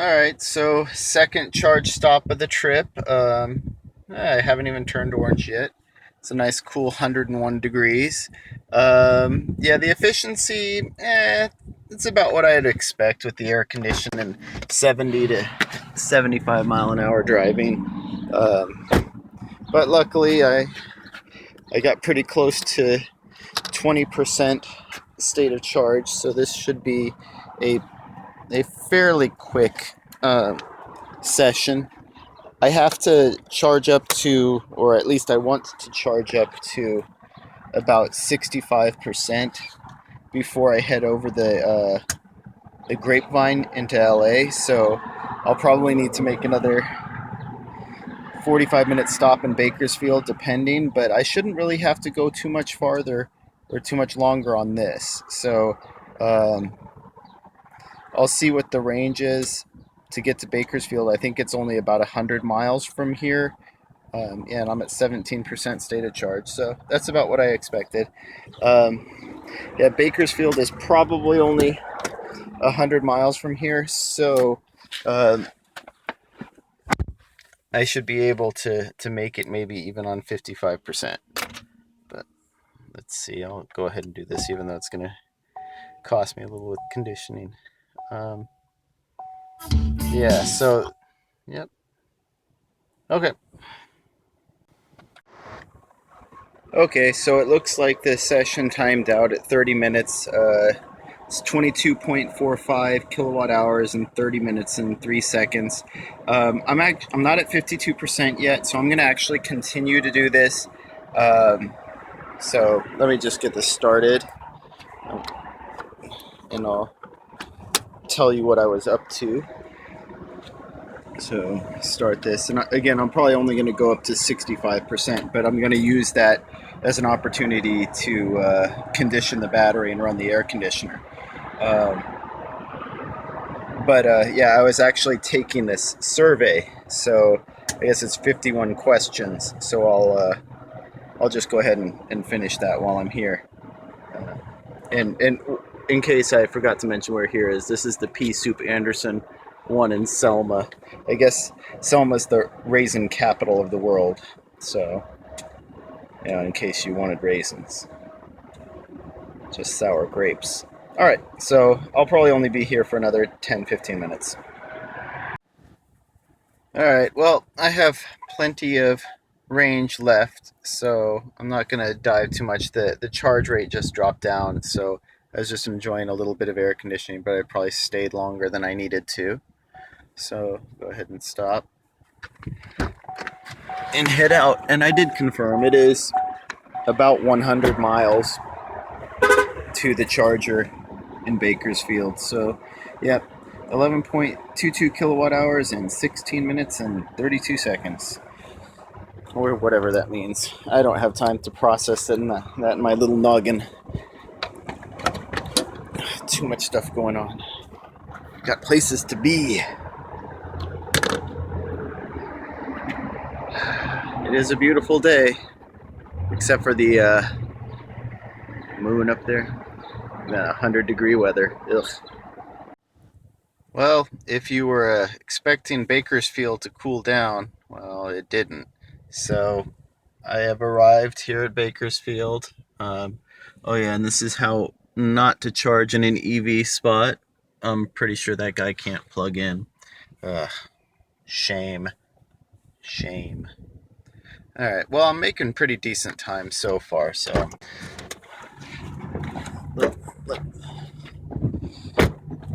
Alright, so second charge stop of the trip. I haven't even turned orange yet. It's a nice cool 101 degrees. Yeah, the efficiency, it's about what I'd expect with the air conditioning and 70 to 75 mile an hour driving. Um, but luckily, I got pretty close to 20% state of charge, so this should be a, a fairly quick session. I have to charge up to, or at least I want to charge up to about 65% before I head over the Grapevine into LA. So I'll probably need to make another 45-minute stop in Bakersfield, depending. But I shouldn't really have to go too much farther or too much longer on this. So um, I'll see what the range is to get to Bakersfield. I think it's only about 100 miles from here. And I'm at 17% state of charge, so that's about what I expected. Yeah, Bakersfield is probably only 100 miles from here, so um, I should be able to make it maybe even on 55%. But let's see, I'll go ahead and do this, even though it's going to cost me a little with conditioning. Um, yeah, so, yep. Okay. Okay, so it looks like the session timed out at 30 minutes. It's 22.45 kilowatt hours in 30 minutes and 3 seconds. I'm not at 52% yet, so I'm going to actually continue to do this. Um, so let me just get this started, and I'll tell you what I was up to. So start this, and again, I'm probably only going to go up to 65%, but I'm going to use that as an opportunity to condition the battery and run the air conditioner. Um, but yeah, I was actually taking this survey, so I guess it's 51 questions. So I'll just go ahead and finish that while I'm here. And in case I forgot to mention where here is, this is the Pea Soup Anderson one in Selma. I guess Selma's the raisin capital of the world. So, in case you wanted raisins, just sour grapes. All right, so I'll probably only be here for another 10-15 minutes. All right, well, I have plenty of range left, so I'm not going to dive too much. The charge rate just dropped down, so I was just enjoying a little bit of air conditioning, but I probably stayed longer than I needed to. So go ahead and stop and head out. And I did confirm it is about 100 miles to the charger in Bakersfield. So, yep, 11.22 kilowatt hours in 16 minutes and 32 seconds. Or whatever that means. I don't have time to process that in my little noggin. Too much stuff going on. Got places to be. It is a beautiful day, except for the moon up there. 100-degree weather. Ugh. Well, if you were expecting Bakersfield to cool down, well, it didn't. So I have arrived here at Bakersfield. Oh yeah, and this is how not to charge in an EV spot. I'm pretty sure that guy can't plug in. Ugh, shame. Shame. Alright, well, I'm making pretty decent time so far, so.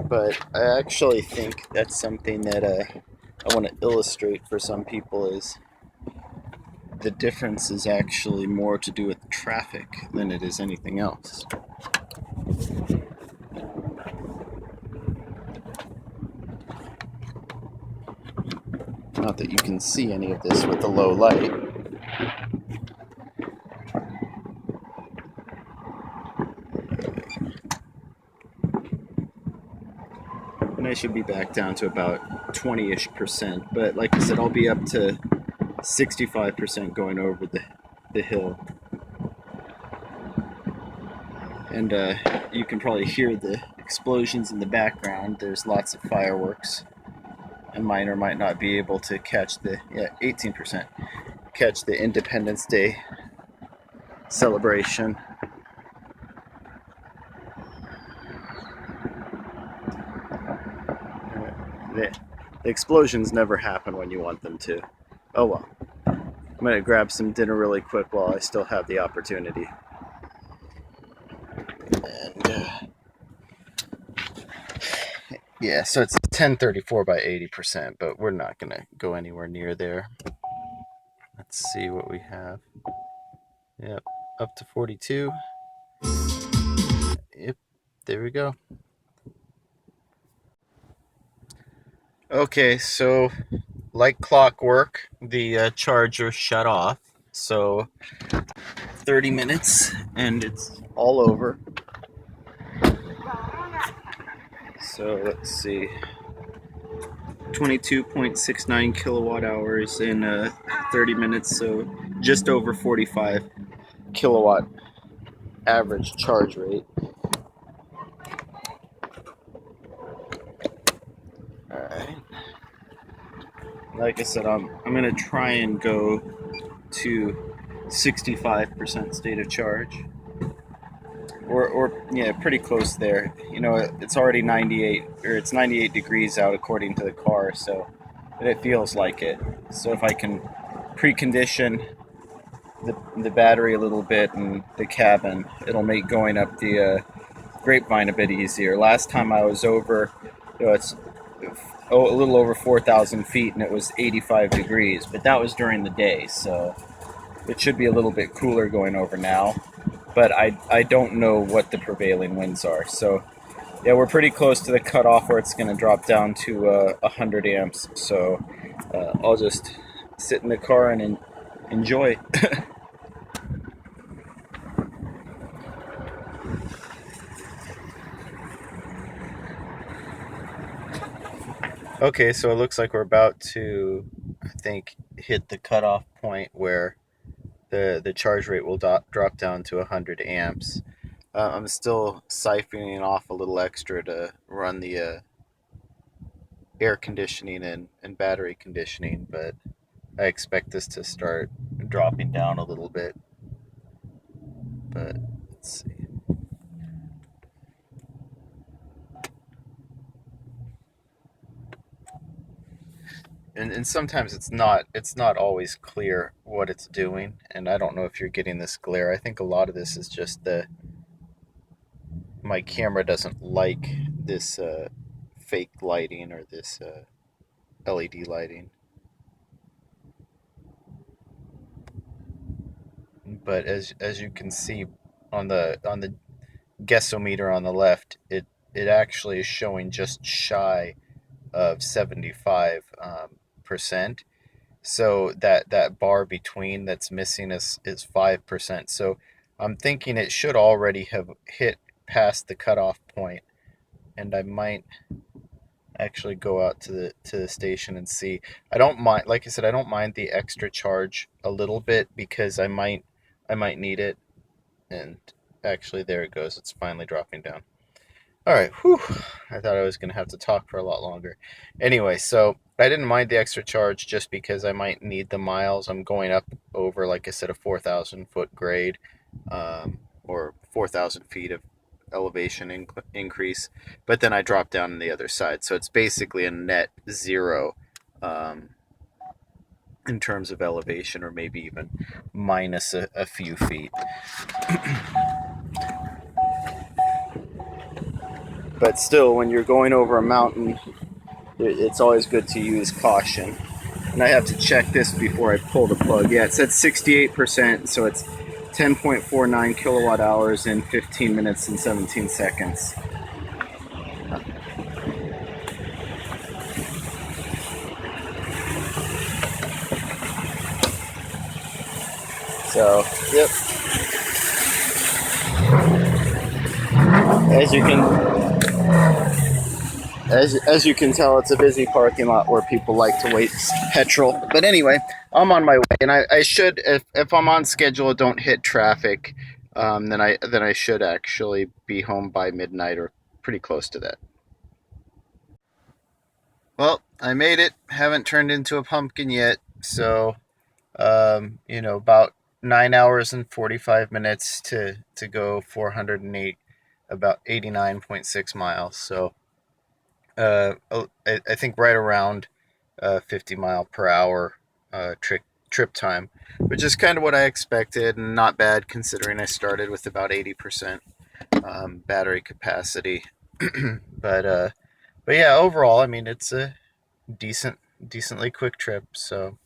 But I actually think that's something that I want to illustrate for some people is the difference is actually more to do with traffic than it is anything else. Not that you can see any of this with the low light. And I should be back down to about 20-ish%. But like I said, I'll be up to 65% going over the hill. And you can probably hear the explosions in the background. There's lots of fireworks. and minor might not be able to catch the 18% catch the Independence Day celebration. The explosions never happen when you want them to. Oh well. I'm gonna grab some dinner really quick while I still have the opportunity. And yeah, so it's 1034 by 80%, but we're not gonna go anywhere near there. Let's see what we have. Yep, up to 42. Yep, there we go. Okay, so like clockwork, the charger shut off. So 30 minutes and it's all over. So let's see. 22.69 kilowatt hours in 30 minutes, so just over 45 kilowatt average charge rate. Alright. Like I said, I'm gonna try and go to 65% state of charge. Or yeah, pretty close there. You know, it's already 98, or it's 98 degrees out according to the car, so it feels like it. So if I can precondition the battery a little bit and the cabin, it'll make going up the grapevine a bit easier. Last time I was over, it's a little over 4,000 feet and it was 85 degrees, but that was during the day, so it should be a little bit cooler going over now. But I don't know what the prevailing winds are. So yeah, we're pretty close to the cutoff where it's going to drop down to 100 amps. So I'll just sit in the car and enjoy. Okay, so it looks like we're about to, I think, hit the cutoff point where the charge rate will drop down to 100 amps. I'm still siphoning off a little extra to run the air conditioning and battery conditioning, but I expect this to start dropping down a little bit. But let's see. And sometimes it's not always clear what it's doing, and I don't know if you're getting this glare. I think a lot of this is just my camera doesn't like this fake lighting or this LED lighting. But as you can see on the guessometer on the left, it actually is showing just shy of 75 percent. So that bar between that's missing is 5%. So I'm thinking it should already have hit past the cutoff point, and I might actually go out to the station and see. I don't mind, like I said, I don't mind the extra charge a little bit because I might need it. And actually, there it goes. It's finally dropping down. All right, whew. I thought I was going to have to talk for a lot longer. Anyway, so I didn't mind the extra charge just because I might need the miles. I'm going up over, like I said, a 4,000 foot grade, or 4,000 feet of elevation increase. But then I drop down on the other side. So it's basically a net zero um, in terms of elevation, or maybe even minus a few feet. But still, when you're going over a mountain, it's always good to use caution. And I have to check this before I pull the plug. Yeah, it said 68%, so it's 10.49 kilowatt hours in 15 minutes and 17 seconds. So, yep. As you can as you can tell, it's a busy parking lot where people like to waste petrol. But anyway, I'm on my way, and I should, if I'm on schedule, don't hit traffic, then I should actually be home by midnight or pretty close to that. Well, I made it. Haven't turned into a pumpkin yet. So, about 9 hours and 45 minutes to go 408, about 89.6 miles. So, I think right around 50 mile per hour trip time, which is kind of what I expected, and not bad considering I started with about 80% battery capacity. But but yeah, overall, I mean, it's a decently quick trip. So